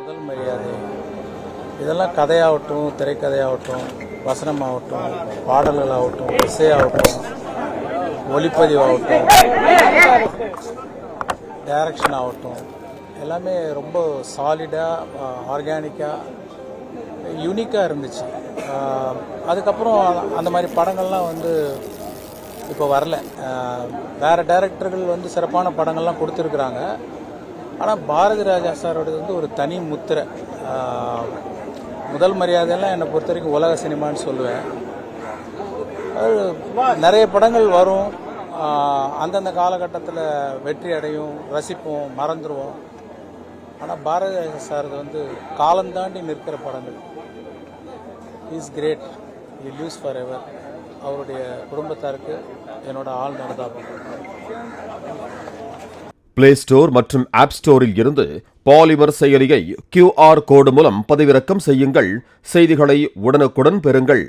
முதல் மரியாதை இதெல்லாம் கதையாகட்டும், திரைக்கதையாகட்டும், வசனமாகட்டும், பாடல்களாகட்டும், இசையாகட்டும், ஒளிப்பதிவாகட்டும், டைரக்ஷன் ஆகட்டும், எல்லாமே ரொம்ப சாலிடாக, ஆர்கானிக்காக, யூனிக்காக இருந்துச்சு. அதுக்கப்புறம் அந்த மாதிரி படங்கள்லாம் வந்து இப்போ வரல. வேறு டைரக்டர்கள் வந்து சிறப்பான படங்கள்லாம் கொடுத்துருக்குறாங்க. ஆனால் பாரதி ராஜா சாரோடது வந்து ஒரு தனி முத்திரை. முதல் மரியாதையெல்லாம் என்னை பொறுத்த வரைக்கும் உலக சினிமான்னு சொல்லுவேன். நிறைய படங்கள் வரும், அந்தந்த காலகட்டத்தில் வெற்றி அடையும், ரசிப்போம், மறந்துடுவோம். ஆனால் பாரதி ராஜா சார் வந்து காலந்தாண்டி நிற்கிற படங்கள். Is great, he lives forever. அவருடைய குடும்பத்தாருக்கு என்னோட ஆள் நடந்தாகும். பிளே ஸ்டோர் மற்றும் ஆப் ஸ்டோரில் இருந்து பாலிமர் செயலியை QR கோடு மூலம் பதிவிறக்கம் செய்யுங்கள். செய்திகளை உடனுக்குடன் பெறுங்கள்.